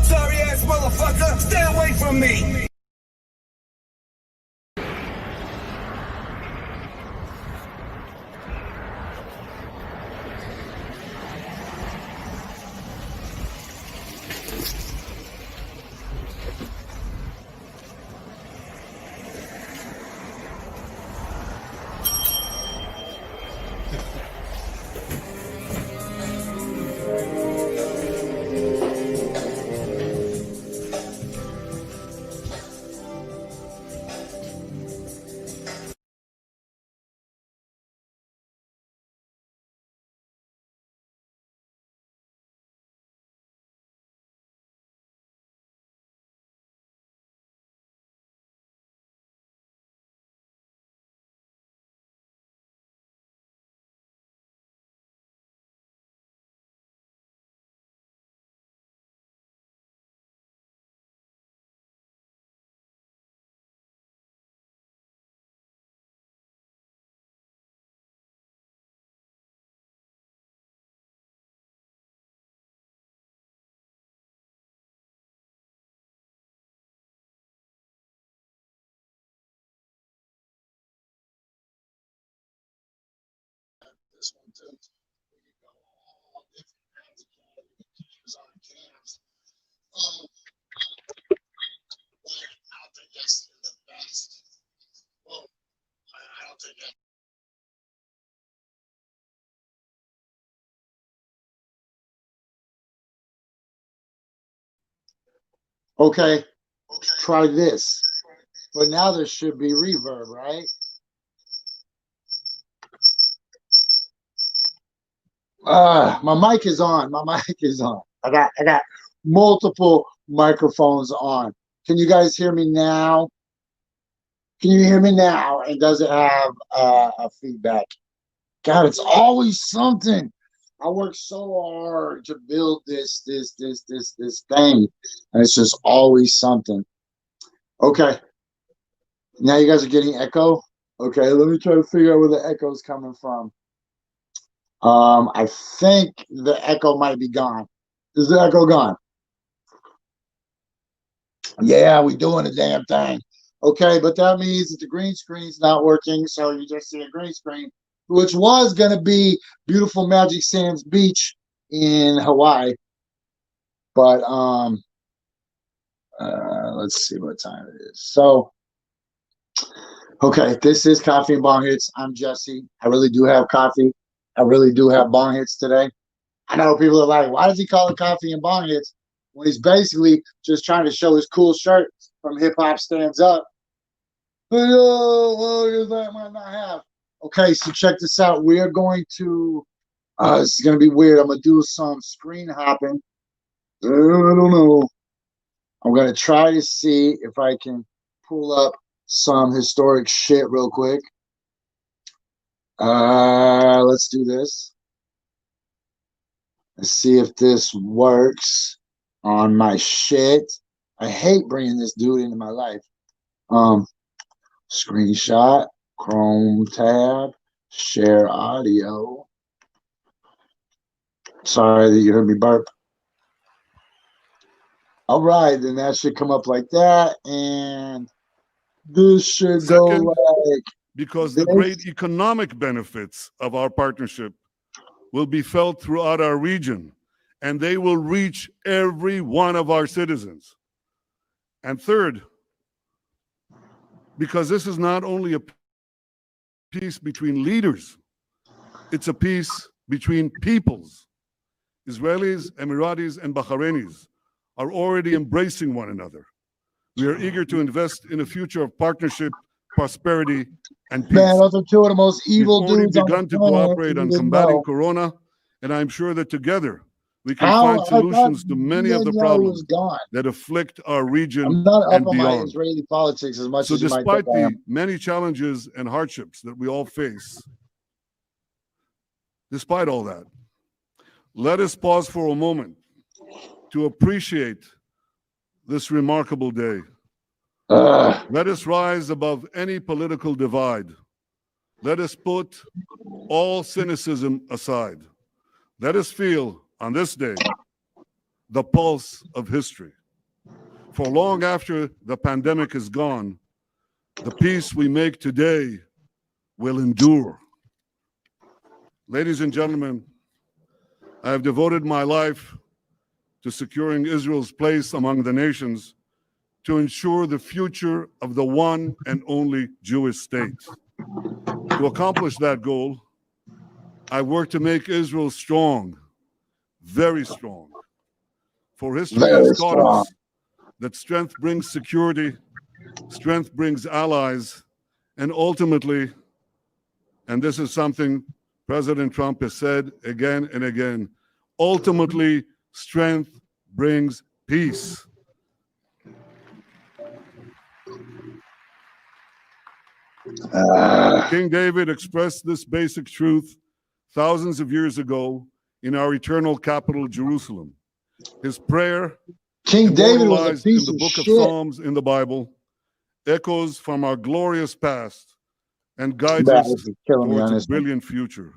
Sorry ass motherfucker, stay away from me. This one too. Where you go all different kinds of cams on cams. I don't think that's the best. Well, I don't think that. Okay, try this. But now there should be reverb, right? My mic is on. My mic is on. I got multiple microphones on. Can you guys hear me now? Can you hear me now? And does it have a feedback? God, it's always something. I work so hard to build this thing, and it's just always something. Okay, now you guys are getting echo. Okay, let me try to figure out where the echo is coming from. I think the echo might be gone. Is the echo gone? Yeah, we doing the damn thing. Okay, but that means that the green screen's not working, so you just see a green screen, which was going to be beautiful Magic Sands Beach in Hawaii. But let's see what time it is. So, okay, this is Coffee and Bong Hits. I'm Jesse. I really do have coffee. I really do have bong hits today. I know people are like, why does he call it Coffee and Bong Hits when he's basically just trying to show his cool shirt from Hip Hop Stands Up? Well, that might not have. Okay, so check this out. We are going to, this is going to be weird. I'm going to do some screen hopping. I don't know. I'm going to try to see if I can pull up some historic shit real quick. Let's do this. Let's see if this works on my shit. I hate bringing this dude into my life. Screenshot, Chrome tab, share audio. Sorry that you heard me burp. All right, then that should come up like that, and this should go like because this. The great economic benefits of our partnership will be felt throughout our region, and they will reach every one of our citizens. And third, because this is not only a peace between leaders, it's a peace between peoples. Israelis, Emiratis, and Bahrainis are already embracing one another. We are eager to invest in a future of partnership, prosperity, and peace. Man, those are two of the most evil We've already dudes begun to cooperate on combating Corona, and I'm sure that together we can find solutions to many of the problems that afflict our region I'm not and up on my beyond. Israeli politics as much So as you might despite think I the am. many challenges and hardships that we all face, despite all that, let us pause for a moment to appreciate this remarkable day. Let us rise above any political divide. Let us put all cynicism aside. Let us feel on this day the pulse of history. For long after the pandemic is gone, the peace we make today will endure. Ladies and gentlemen, I have devoted my life to securing Israel's place among the nations to ensure the future of the one and only Jewish state. To accomplish that goal, I work to make Israel strong, very strong. For history has taught us that strength brings security, strength brings allies, and ultimately, and this is something President Trump has said again and again, ultimately, strength brings peace. King David expressed this basic truth thousands of years ago in our eternal capital, Jerusalem. His prayer, King David was a immortalized in piece the of book shit. of Psalms in the Bible, echoes from our glorious past and guides That us was killing me towards on a this one. brilliant future.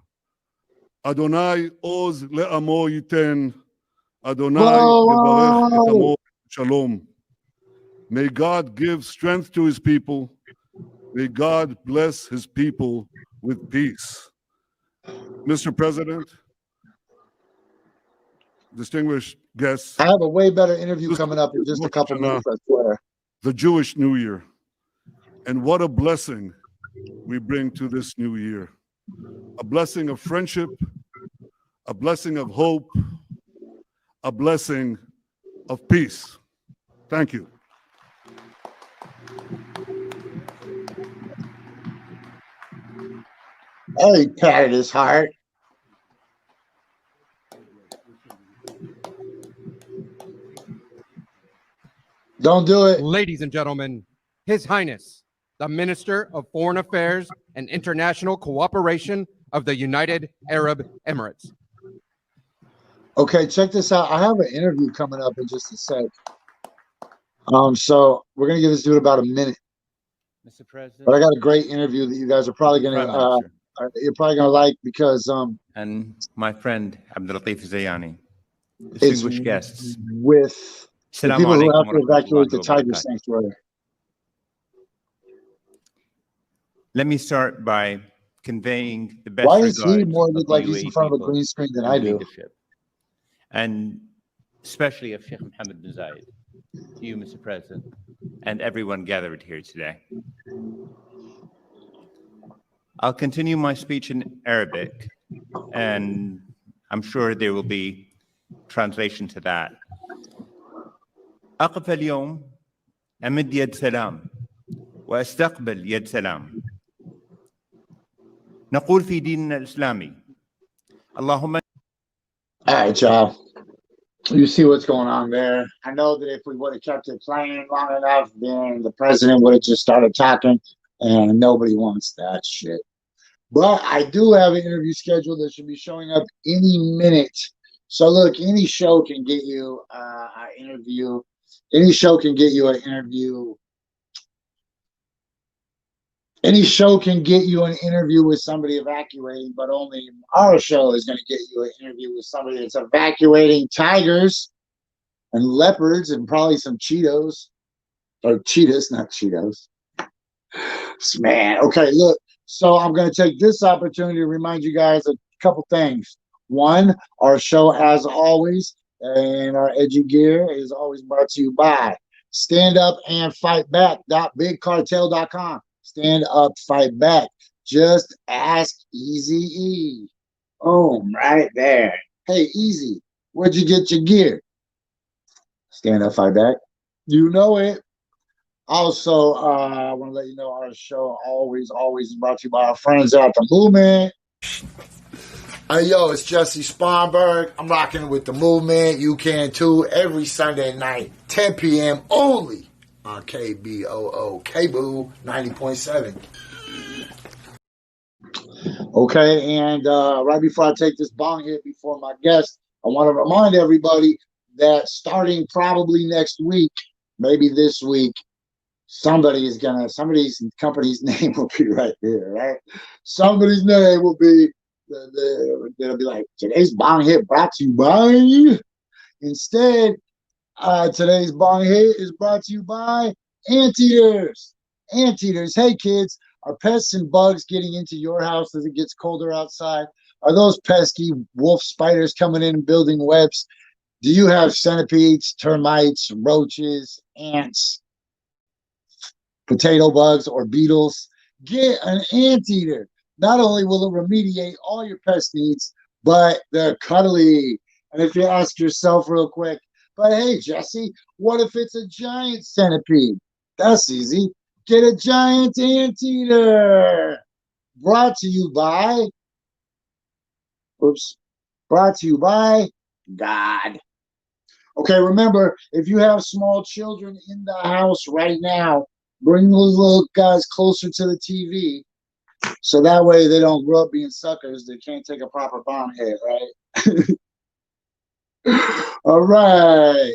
Adonai oz le'amo yiten, Adonai yevarech et Whoa! amo shalom. May God give strength to his people. May God bless his people with peace. Mr. President, distinguished guests, I have a way better interview This coming up in just a Rosh couple Hashanah, minutes, I swear. the Jewish New Year. And what a blessing we bring to this new year. A blessing of friendship, a blessing of hope, a blessing of peace. Thank you. Oh, he patted his heart. Don't do it. Ladies and gentlemen, His Highness, the Minister of Foreign Affairs and International Cooperation of the United Arab Emirates. Okay, check this out. I have an interview coming up in just a sec. So we're gonna give this dude about a minute. Mr. President. But I got a great interview that you guys are probably Prime gonna Minister, you're probably gonna like because and my friend Abdulatif Zayani, it's distinguished guests. with the Assalamu people who alaikum have wa to evacuate rahmatullahi the wa tiger barakatuh. sanctuary. Let me start by conveying the best Why does he regards more of look the like he's in UAE front of a people green screen than and I do? leadership, and especially of Sheikh Mohammed bin Zayed, to you, Mr. President, and everyone gathered here today. I'll continue my speech in Arabic, and I'm sure there will be translation to that. أقف اليوم أمد يد سلام وأستقبل يد سلام. نقول في ديننا الإسلامي اللهم. All right, y'all. You see what's going on there. I know that if we would have kept it playing long enough, then the president would have just started talking, and nobody wants that shit. But I do have an interview scheduled that should be showing up any minute. So look, any show can get you an interview. Any show can get you an interview. Any show can get you an interview with somebody evacuating, but only our show is going to get you an interview with somebody that's evacuating tigers and leopards and probably some Cheetos. Or cheetahs, not Cheetos. Man, okay, look. So I'm going to take this opportunity to remind you guys a couple things. One, our show, as always, and our edgy gear is always brought to you by Stand Up and Fight Back.bigcartel.com. Stand up, fight back. Just ask Easy-E. Boom, right there. Hey, Easy, where'd you get your gear? Stand Up, Fight Back. You know it. Also, I want to let you know our show always is brought to you by our friends at The Movement. Hey, yo, it's Jesse Sponberg. I'm rocking with The Movement. You can too. Every Sunday night, 10 p.m. only on KBOO, KBOO 90.7. Okay, and right before I take this bong hit before my guest, I want to remind everybody that starting probably next week, maybe this week, somebody's company's name will be right there, right? Somebody's name will be, they'll be like, today's bong hit brought to you by Instead, today's bong hit is brought to you by anteaters. Anteaters. Hey, kids, are pests and bugs getting into your house as it gets colder outside? Are those pesky wolf spiders coming in and building webs? Do you have centipedes, termites, roaches, ants, potato bugs, or beetles? Get an anteater. Not only will it remediate all your pest needs, but they're cuddly. And if you ask yourself real quick, but hey, Jesse, what if it's a giant centipede? That's easy. Get a giant anteater. Brought to you by, brought to you by God. Okay, remember, if you have small children in the house right now, bring those little guys closer to the TV so that way they don't grow up being suckers. They can't take a proper bomb hit, right? All right.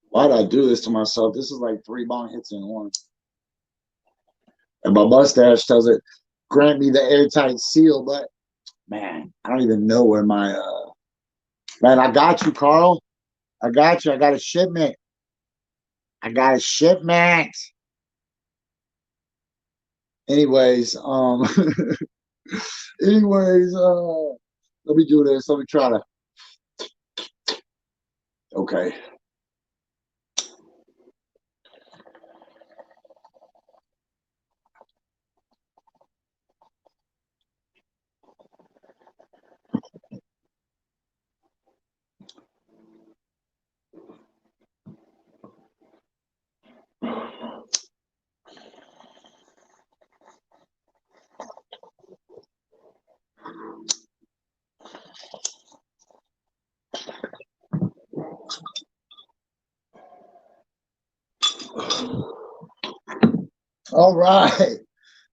Why'd I do this to myself? This is like 3 bong hits in one. And my mustache doesn't grant me the airtight seal, but man, I don't even know where my man, I got you, Carl. I got you. I got a shipment. I got a shipment. Anyways, anyways, let me do this. Let me try to. Okay. All right.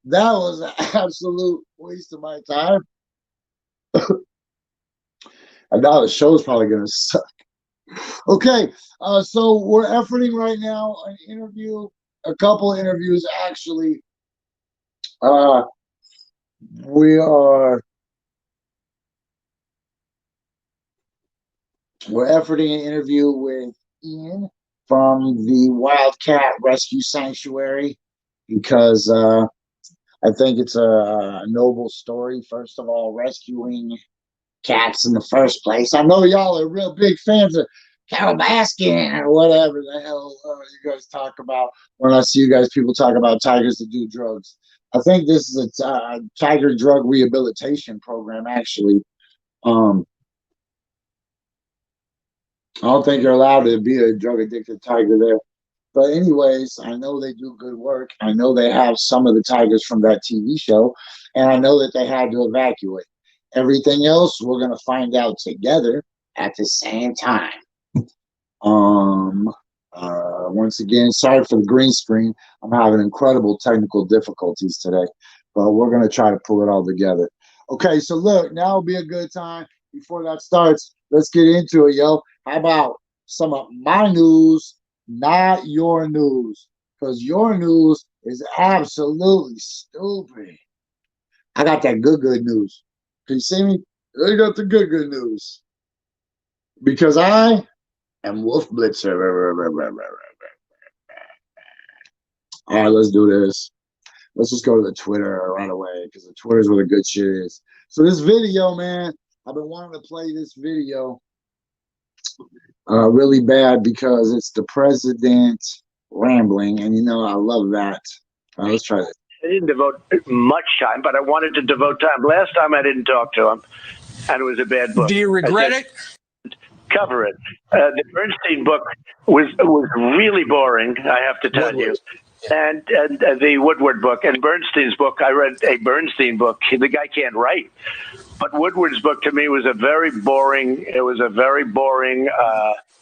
That was an absolute waste of my time. And now the show's probably going to suck. Okay. So we're efforting right now an interview, a couple of interviews actually. We're efforting an interview with Ian from the Wildcat Rescue Sanctuary because I think it's a noble story. First of all, rescuing cats in the first place. I know y'all are real big fans of Carol Baskin or whatever the hell you guys talk about when I see you guys people talk about tigers that do drugs. I think this is a tiger drug rehabilitation program, actually. I don't think you're allowed to be a drug addicted tiger there. But anyways, I know they do good work. I know they have some of the tigers from that TV show, and I know that they had to evacuate. Everything else, we're going to find out together at the same time. Once again, sorry for the green screen. I'm having incredible technical difficulties today, but we're going to try to pull it all together. Okay, so look, now will be a good time. Before that starts, let's get into it, yo. How about some of my news, not your news? Because your news is absolutely stupid. I got that good news. Can you see me? I got the good news. Because I am Wolf Blitzer. All right, let's do this. Let's just go to the Twitter right away because the Twitter's where the good shit is. So this video, man, I've been wanting to play this video really bad because it's the president rambling, and you know I love that. Let's try this. I didn't devote much time, but I wanted to devote time. Last time I didn't talk to him, and it was a bad book. Do you regret it? Cover it. The Bernstein book was really boring, I have to tell you. And the Woodward book and Bernstein's book, I read a Bernstein book. The guy can't write. But Woodward's book to me was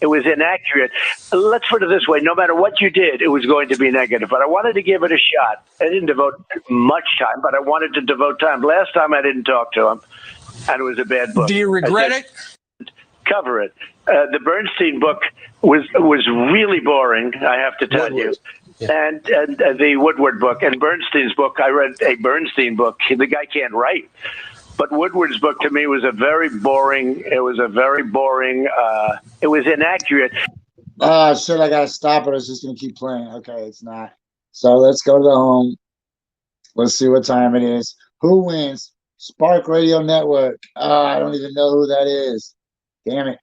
it was inaccurate. Let's put it this way. No matter what you did, it was going to be negative. But I wanted to give it a shot. I didn't devote much time, but I wanted to devote time. Last time I didn't talk to him, and it was a bad book. Do you regret it? Cover it. The Bernstein book was really boring, I have to tell you. And the Woodward book and Bernstein's book, I read a Bernstein book. The guy can't write. But Woodward's book to me was a very boring. It was a very boring. It was inaccurate. Shit, I gotta stop it. It's just gonna keep playing. Okay, it's not. So let's go to the home. Let's see what time it is. Who wins? Spark Radio Network. I don't even know who that is. Damn it.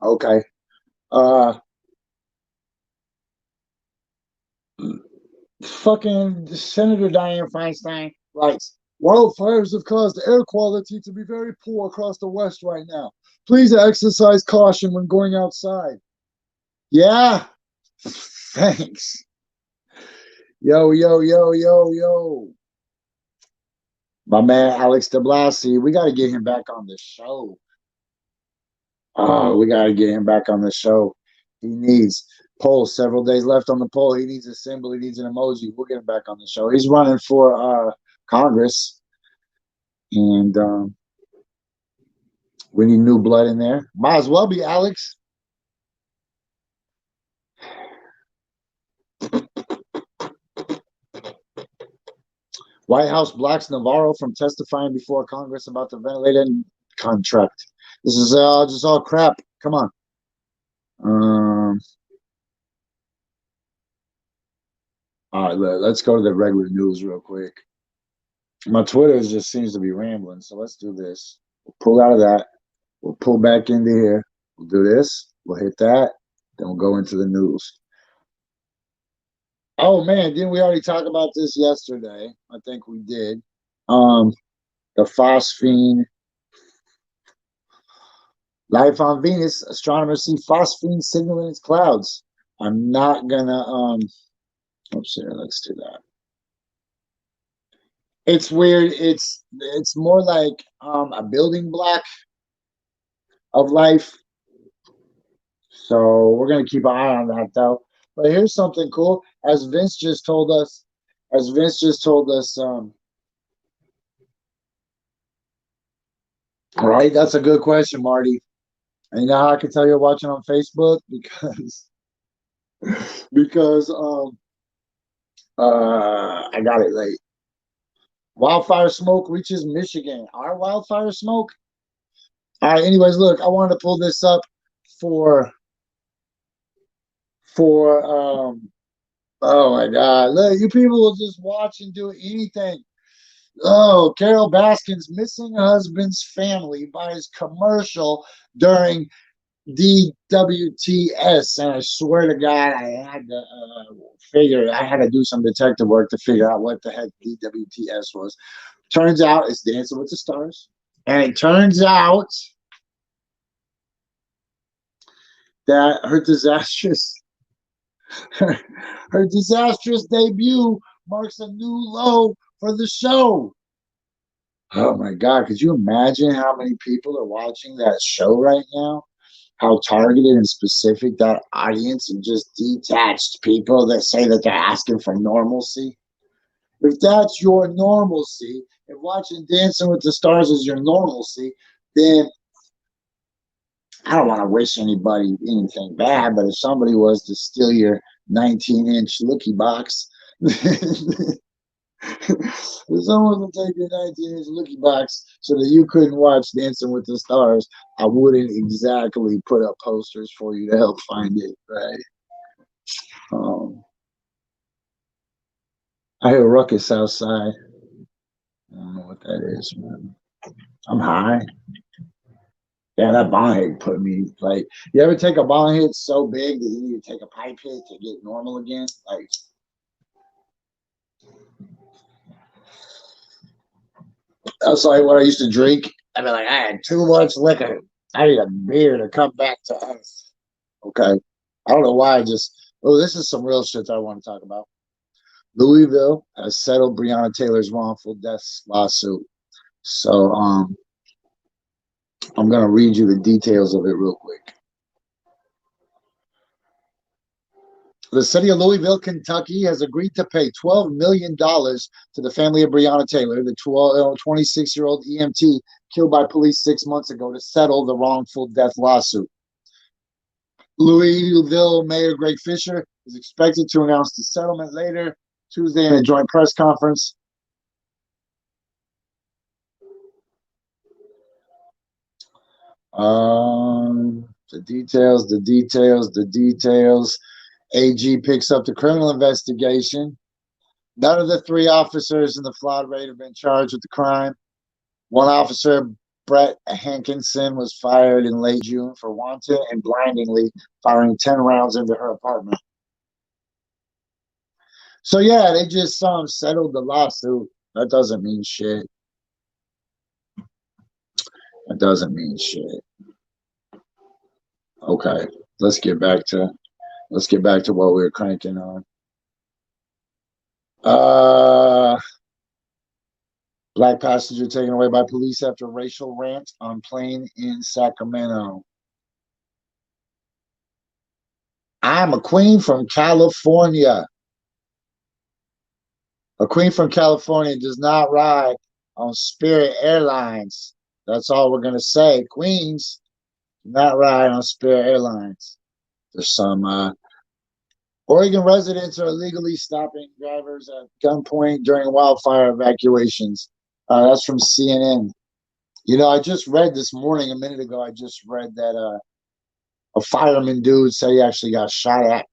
Okay. Fucking Senator Dianne Feinstein writes, wildfires have caused the air quality to be very poor across the West right now. Please exercise caution when going outside. Yeah. Thanks. Yo, yo, yo, yo, yo. My man Alex de Blasi, we got to get him back on the show. Oh, we got to get him back on the show. He needs poll, several days left on the poll. He needs a symbol. He needs an emoji. We'll get him back on the show. He's running for Congress. And we need new blood in there. Might as well be Alex. White House blocks Navarro from testifying before Congress about the ventilator contract. This is just all crap. Come on. All right, let's go to the regular news real quick. My Twitter just seems to be rambling, so let's do this. We'll pull out of that. We'll pull back into here. We'll do this. We'll hit that. Then we'll go into the news. Oh man, didn't we already talk about this yesterday? I think we did. The phosphine. Life on Venus, astronomers see phosphine signal in its clouds. I'm not gonna oops here, let's do that. It's weird. It's more like a building block of life. So we're gonna keep an eye on that though. But here's something cool. As Vince just told us, right? That's a good question, Marty. And you know how I can tell you're watching on Facebook? Because I got it late. Wildfire smoke reaches Michigan. Our wildfire smoke? All right, anyways, look, I wanted to pull this up for oh my God. Look, you people will just watch and do anything. Oh, Carol Baskin's missing husband's family buys commercial during DWTS, and I swear to God, I had to I had to do some detective work to figure out what the heck DWTS was. Turns out it's Dancing with the Stars, and it turns out that her disastrous debut marks a new low for the show. Oh my God, could you imagine how many people are watching that show right now? How targeted and specific that audience and just detached people that say that they're asking for normalcy. If that's your normalcy, if watching Dancing with the Stars is your normalcy, then I don't want to wish anybody anything bad, but if somebody was to steal your 19-inch lookie box, if someone would take your 19-inch lookie box so that you couldn't watch Dancing with the Stars, I wouldn't exactly put up posters for you to help find it, right? I hear ruckus outside. I don't know what that is, man. I'm high. Yeah, that bong hit put me like. You ever take a bong hit so big that you need to take a pipe hit to get normal again? Like. That's like what I used to drink. I'd be like, I had too much liquor. I need a beer to come back to us. Okay. I don't know why this is some real shit that I want to talk about. Louisville has settled Breonna Taylor's wrongful death lawsuit. So I'm gonna read you the details of it real quick. The city of Louisville, Kentucky, has agreed to pay $12 million to the family of Breonna Taylor, the 26-year-old EMT killed by police 6 months ago, to settle the wrongful death lawsuit. Louisville Mayor Greg Fisher is expected to announce the settlement later Tuesday in a joint press conference. The details, the details, the details. AG picks up the criminal investigation. None of the 3 officers in the flood raid have been charged with the crime. One officer, Brett Hankinson, was fired in late June for wanton and blindingly firing 10 rounds into her apartment. So yeah, they just settled the lawsuit. That doesn't mean shit. That doesn't mean shit. Okay, let's get back to what we were cranking on. Black passenger taken away by police after racial rant on plane in Sacramento. I'm a queen from California. A queen from California does not ride on Spirit Airlines. That's all we're going to say. Queens do not ride on Spirit Airlines. There's some Oregon residents are illegally stopping drivers at gunpoint during wildfire evacuations. That's from CNN. You know, I just read this morning, a minute ago, I just read that a fireman dude said he actually got shot at.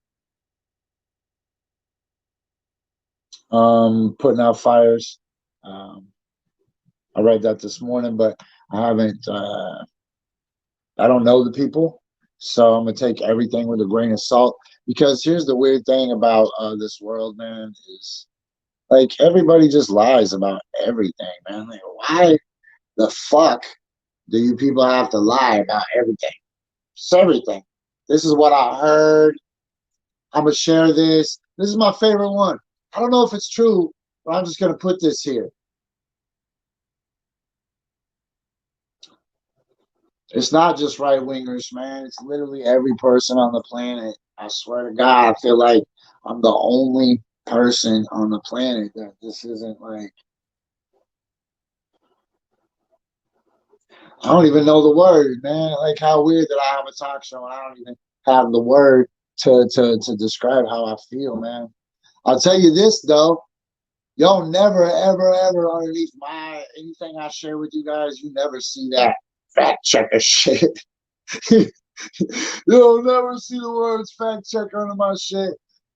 Putting out fires. I read that this morning, but I haven't, I don't know the people. So I'm going to take everything with a grain of salt. Because here's the weird thing about this world, man, is like everybody just lies about everything, man. Like, why the fuck do you people have to lie about everything? Just everything. This is what I heard. I'm going to share this. This is my favorite one. I don't know if it's true, but I'm just going to put this here. It's not just right-wingers, man. It's literally every person on the planet. I swear to God, I feel like I'm the only person on the planet that this isn't like. I don't even know the word, man. Like how weird that I have a talk show and I don't even have the word to describe how I feel, man. I'll tell you this though. Y'all never, ever, ever underneath anything I share with you guys, you never see that fact checker shit. You'll never see the words fact checker under my shit.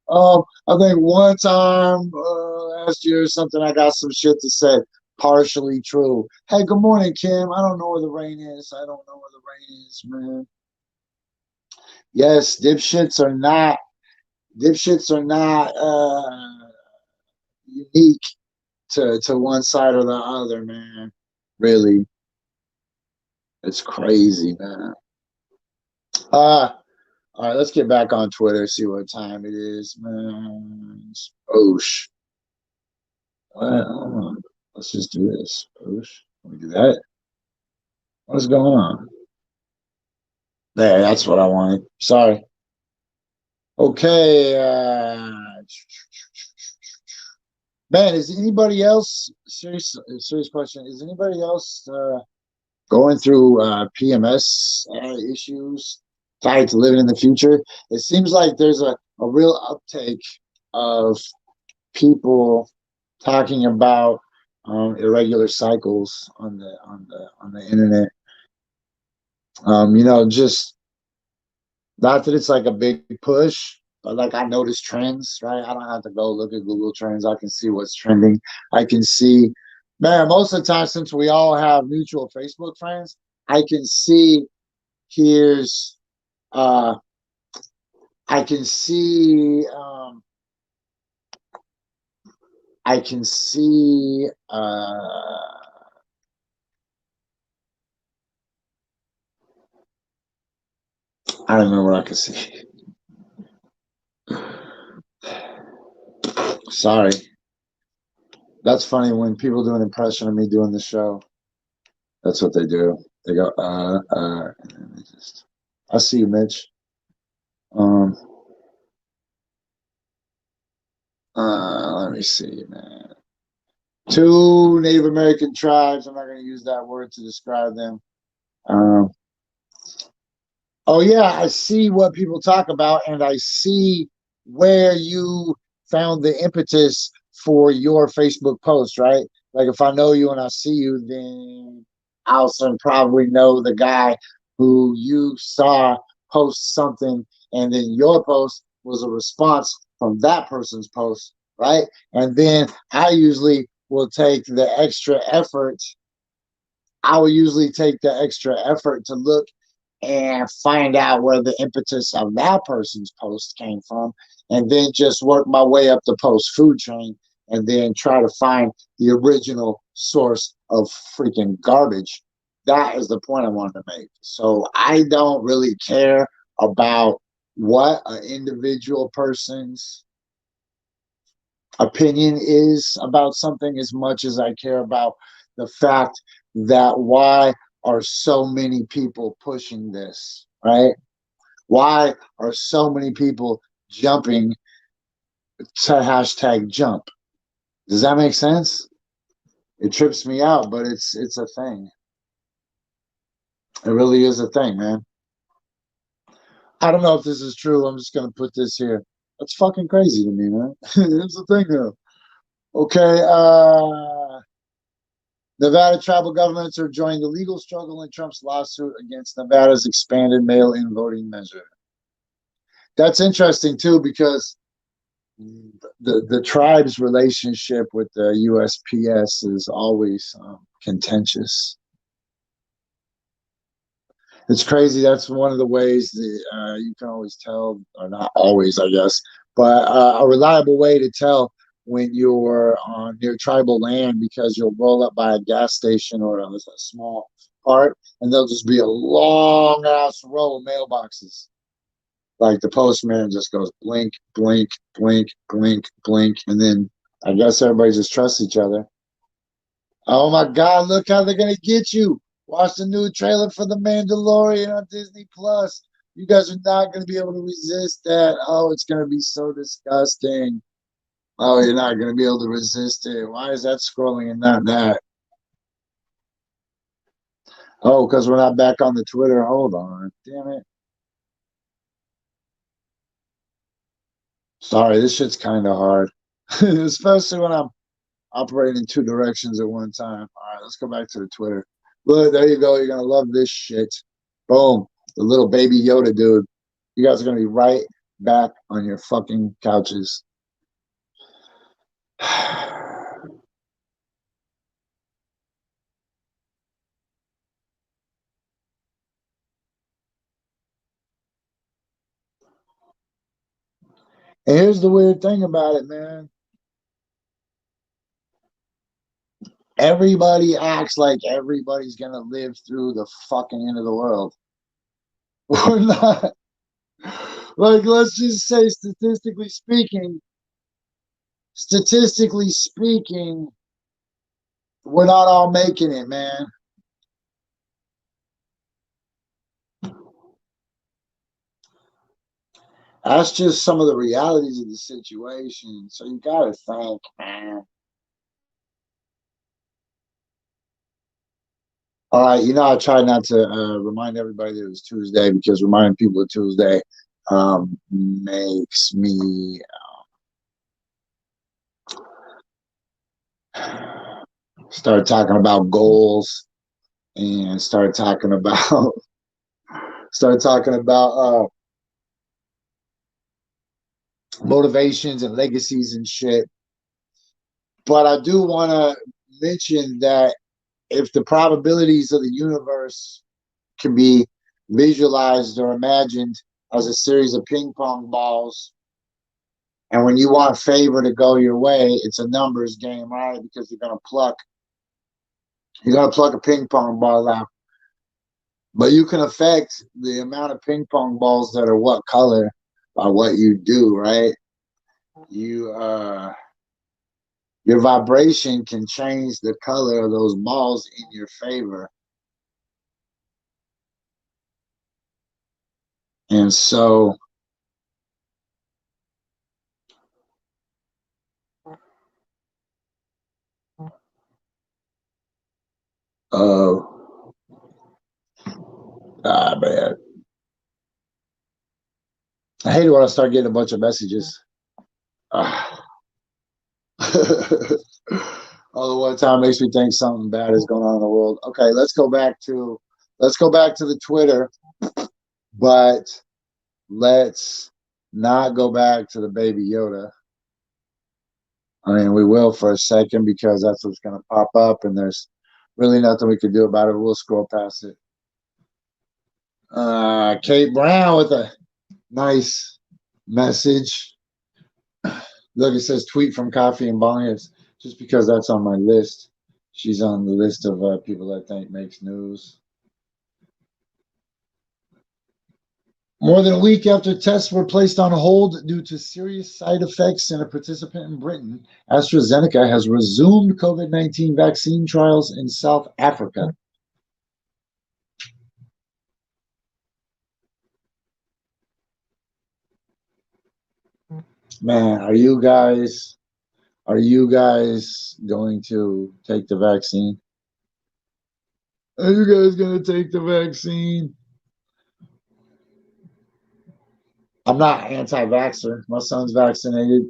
I think one time last year or something, I got some shit to say partially true. Hey, good morning, Kim. I don't know where the rain is. I don't know where the rain is, man. Yes, dipshits are not unique to one side or the other, man. Really. It's crazy, man. All right, let's get back on Twitter, see what time it is, man. Oosh. Well, let's just do this. Oosh. Let me do that. What's going on? There, that's what I wanted. Sorry. Okay. Man, is anybody else, serious question, is anybody else going through PMS issues tied to living in the future? It seems like there's a real uptake of people talking about irregular cycles on the internet. You know, just not that it's like a big push, but like I notice trends, right? I don't have to go look at Google Trends. I can see what's trending. I can see, man, most of the time, since we all have mutual Facebook friends, I can see here's I can see I can see I don't know what I can see. Sorry. That's funny when people do an impression of me doing the show. That's what they do. They go, and then they just, I see you, Mitch. Let me see, man. 2 Native American tribes. I'm not going to use that word to describe them. Oh yeah, I see what people talk about, and I see where you found the impetus for your Facebook post, right? Like if I know you and I see you, then I'll probably know the guy who you saw post something, and then your post was a response from that person's post, right? And then I usually will take the extra effort. I will usually take the extra effort to look and find out where the impetus of that person's post came from, and then just work my way up the post food chain, and then try to find the original source of freaking garbage. That is the point I wanted to make. So I don't really care about what an individual person's opinion is about something as much as I care about the fact that why are so many people pushing this, right? Why are so many people jumping to hashtag jump? Does that make sense? It trips me out, but it's a thing. It really is a thing, man. I don't know if this is true. I'm just gonna put this here. That's fucking crazy to me, man. It's a thing though. Okay, Nevada tribal governments are joining the legal struggle in Trump's lawsuit against Nevada's expanded mail-in voting measure. That's interesting too, because the tribe's relationship with the USPS is always contentious. It's crazy. That's one of the ways that you can always tell, or not always, I guess, but a reliable way to tell when you're on near tribal land, because you'll roll up by a gas station or a small park, and there'll just be a long ass row of mailboxes. Like the postman just goes blink, blink, blink, blink, blink, and then I guess everybody just trusts each other. Oh my God, look how they're gonna get you. Watch the new trailer for The Mandalorian on Disney Plus. You guys are not gonna be able to resist that. Oh, it's gonna be so disgusting. Oh, you're not gonna be able to resist it. Why is that scrolling and not that? Oh, because we're not back on the Twitter. Hold on. Damn it. Sorry, this shit's kind of hard. Especially when I'm operating in two directions at one time. All right, let's go back to the Twitter. Look, there you go. You're gonna love this shit. Boom. The little baby Yoda dude. You guys are gonna be right back on your fucking couches. And here's the weird thing about it, man. Everybody acts like everybody's gonna live through the fucking end of the world. We're not. Like, let's just say, statistically speaking, we're not all making it, man. That's just some of the realities of the situation. So you gotta think, man. All right, I try not to remind everybody that it was Tuesday, because reminding people of Tuesday makes me start talking about goals and start talking about motivations and legacies and shit. But I do want to mention that if the probabilities of the universe can be visualized or imagined as a series of ping pong balls, and when you want favor to go your way, it's a numbers game, right? Because you're gonna pluck a ping pong ball out. But you can affect the amount of ping pong balls that are what color by what you do, right? Your vibration can change the color of those balls in your favor. And so man. I hate it when I start getting a bunch of messages. All the one time makes me think something bad is going on in the world. Okay, let's go back to let's go back to the Twitter, but let's not go back to the Baby Yoda. I mean, we will for a second because that's what's going to pop up, and there's really nothing we can do about it. We'll scroll past it. Kate Brown with a nice message. Look, it says tweet from Coffee+Bonghits, just because that's on my list. She's on the list of people I think makes news. More than a week after tests were placed on hold due to serious side effects in a participant in Britain, AstraZeneca has resumed COVID-19 vaccine trials in South Africa. Man, are you guys going to take the vaccine? Are you guys going to take the vaccine? I'm not anti-vaxxer. My son's vaccinated.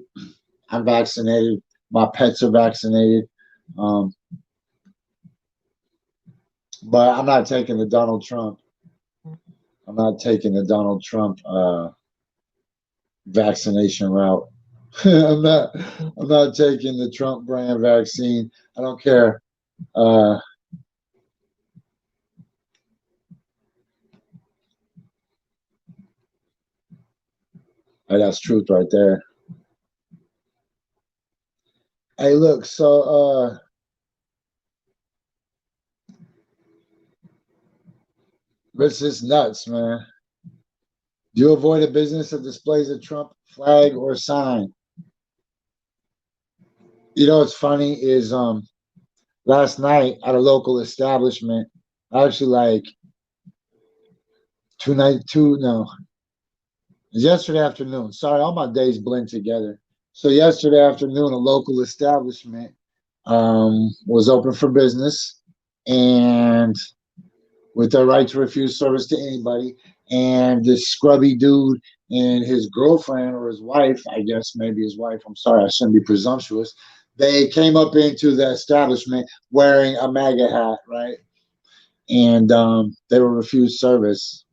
I'm vaccinated. My pets are vaccinated. But I'm not taking the Donald Trump. I'm not taking the Donald Trump vaccination route. I'm not taking the Trump brand vaccine. I don't care. Hey, that's truth right there. Hey, look, so this is nuts, man. Do you avoid a business that displays a Trump flag or sign? You know what's funny is last night at a local establishment, actually yesterday afternoon. Sorry, all my days blend together. So yesterday afternoon, a local establishment was open for business and with their right to refuse service to anybody. And this scrubby dude and his girlfriend or his wife, I guess maybe his wife, I'm sorry, I shouldn't be presumptuous. They came up into the establishment wearing a MAGA hat, right? And they were refused service.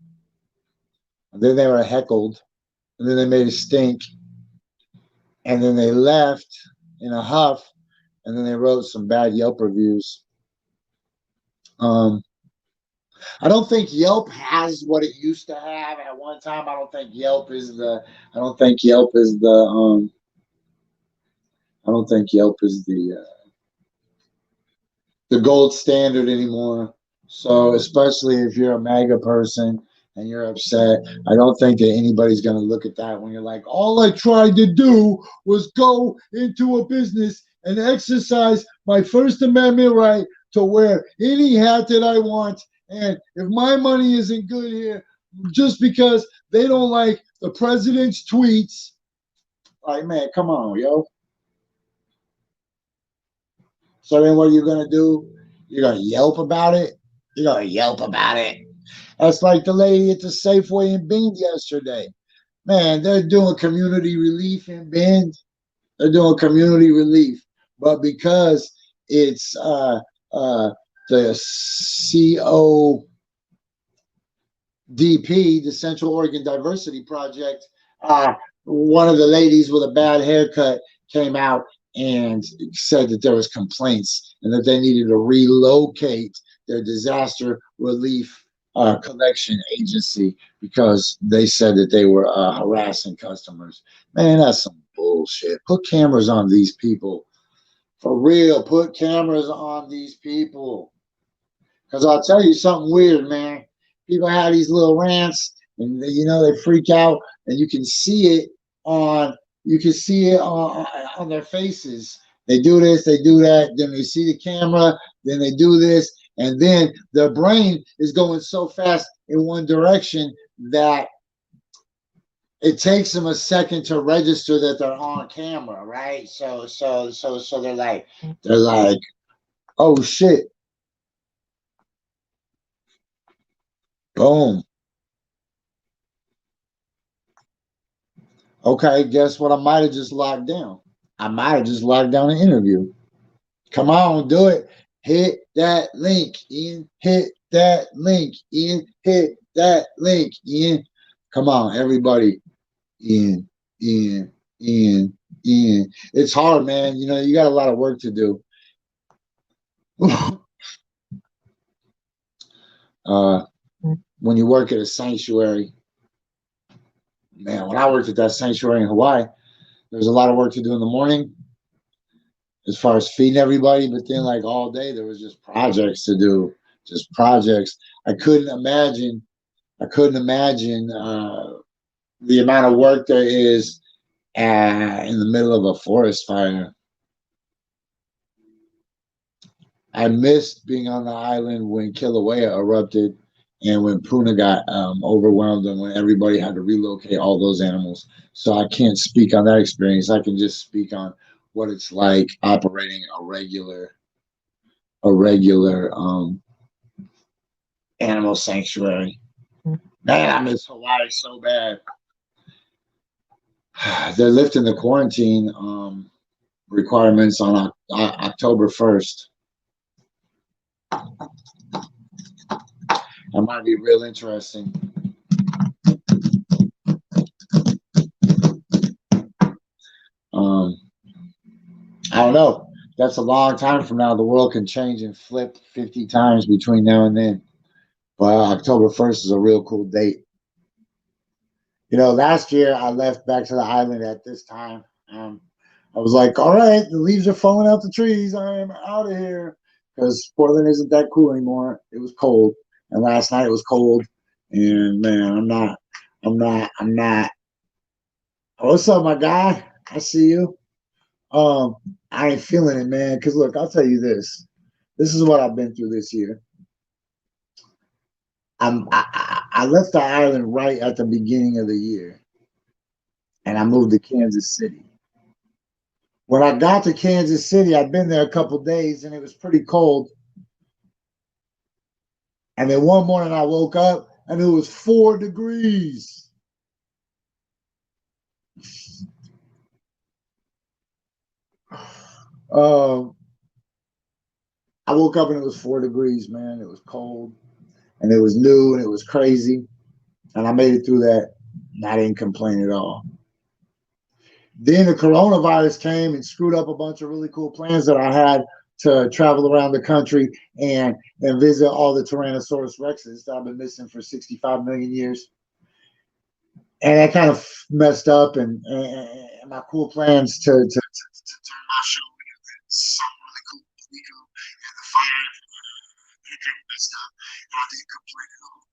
And then they were heckled. And then they made a stink. And then they left in a huff. And then they wrote some bad Yelp reviews. I don't think Yelp has what it used to have at one time. I don't think Yelp is the gold standard anymore. So especially if you're a MAGA person and you're upset, I don't think that anybody's going to look at that when you're like, all I tried to do was go into a business and exercise my First Amendment right to wear any hat that I want. And if my money isn't good here, just because they don't like the president's tweets, like, man, come on, yo. So then what are you going to do? You're going to Yelp about it? You're going to Yelp about it. That's like the lady at the Safeway in Bend yesterday. Man, they're doing community relief in Bend. They're doing community relief. But because it's the CODP, the Central Oregon Diversity Project, one of the ladies with a bad haircut came out and said that there was complaints and that they needed to relocate their disaster relief collection agency because they said that they were harassing customers. Man, that's some bullshit. Put cameras on these people. For real, put cameras on these people. Because I'll tell you something weird, man. People have these little rants and they freak out and you can see it on their faces. They do this, they do that, then they see the camera, then they do this, and then their brain is going so fast in one direction that it takes them a second to register that they're on camera, right? So they're like, oh shit. Boom. Okay, guess what? I might have just locked down. I might have just locked down an interview. Come on, do it. Hit that link, Ian. Hit that link, Ian. Hit that link, Ian. Come on, everybody. Ian, Ian, Ian, Ian. It's hard, man. You know, you got a lot of work to do. When you work at a sanctuary, man, when I worked at that sanctuary in Hawaii, there was a lot of work to do in the morning as far as feeding everybody, but then like all day there was just projects to do, just projects. I couldn't imagine the amount of work there is in the middle of a forest fire. I missed being on the island when Kilauea erupted and when Puna got overwhelmed and when everybody had to relocate all those animals. So I can't speak on that experience. I can just speak on what it's like operating a regular animal sanctuary. Man, I miss Hawaii so bad. They're lifting the quarantine requirements on October 1st. That might be real interesting. I don't know. That's a long time from now. The world can change and flip 50 times between now and then. But October 1st is a real cool date. You know, last year I left back to the island at this time. I was like, all right, the leaves are falling out the trees. I'm out of here. Because Portland isn't that cool anymore. It was cold. And last night it was cold. And man, I'm not. What's up, my guy? I see you. I ain't feeling it, man. Because look, I'll tell you this. This is what I've been through this year. I left the island right at the beginning of the year. And I moved to Kansas City. When I got to Kansas City, I'd been there a couple days and it was pretty cold. And then one morning I woke up and it was 4 degrees. I woke up and it was 4 degrees, man. It was cold and it was new and it was crazy. And I made it through that and I didn't complain at all. Then the coronavirus came and screwed up a bunch of really cool plans that I had to travel around the country and visit all the Tyrannosaurus Rexes that I've been missing for 65 million years. And that kind of messed up and my cool plans to turn my show into something really cool. And the fire, it kind of messed up. And I didn't complain at all.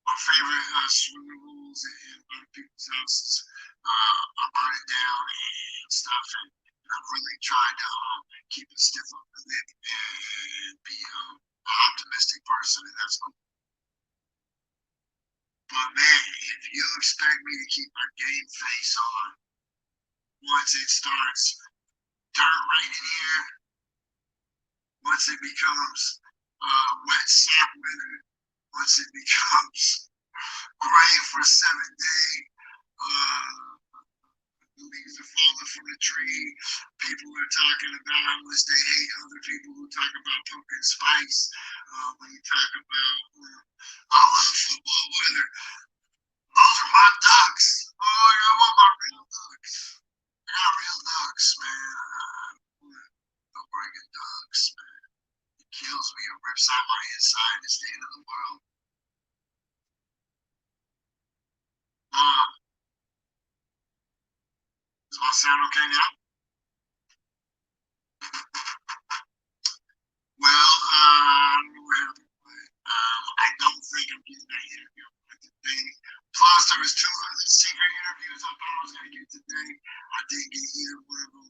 My favorite swimming pools and other people's houses are burning down and stuff. And I've really tried to keep it stiff up the lip and be an optimistic person, and that's cool. But man, if you expect me to keep my game face on once it starts dirt raining here, once it becomes wet sap weather, once it becomes gray for 7 day, leaves are falling from the tree. People are talking about how much they hate other people who talk about pumpkin spice. When you talk about football weather, those are my ducks. Oh, I want my real ducks. I got real ducks, man. Don't bring in ducks, man. It kills me. It rips out my inside. It's the end of the world. Does my sound okay now? Well, I don't know what happened, but I don't think I'm getting that interview today. Plus, there was 2 other secret interviews I thought I was going to get today. I didn't get either one of them.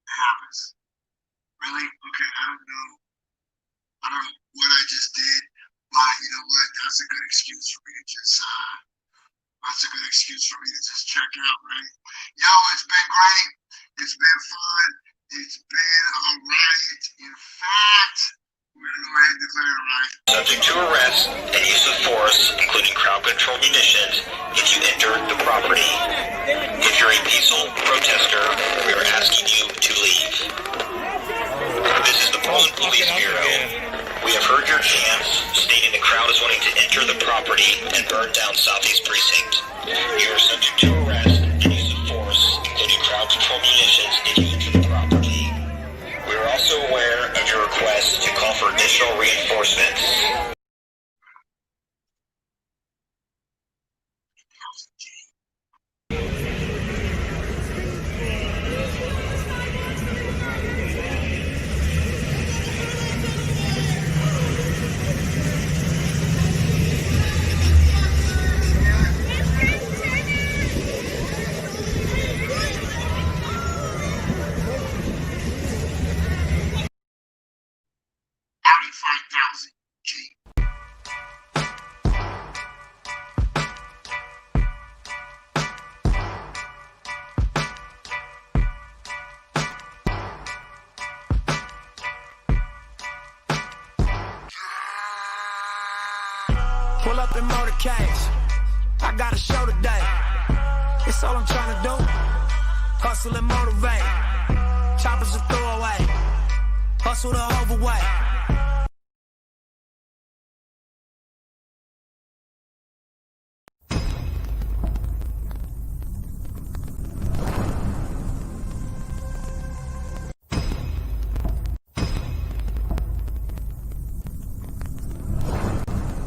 It happens. Really? Okay, I don't know what I just did, but you know what? That's a good excuse for me to just check out, right? Yo, it's been great. It's been fun. It's been a riot. In fact, we're going to go ahead and declare it a riot. Subject to arrest and use of force, including crowd control munitions, if you enter the property. If you're a peaceful protester, we are asking you to leave. Police Bureau. We have heard your chants stating the crowd is wanting to enter the property and burn down Southeast Precinct. You are subject to arrest and use of force, including crowd control munitions, if you enter the property. We are also aware of your request to call for additional reinforcements. Audi 5000. Pull up in motorcades. I got a show today. It's all I'm trying to do. Hustle and motivate. Choppers a throwaway. Hustle the overweight.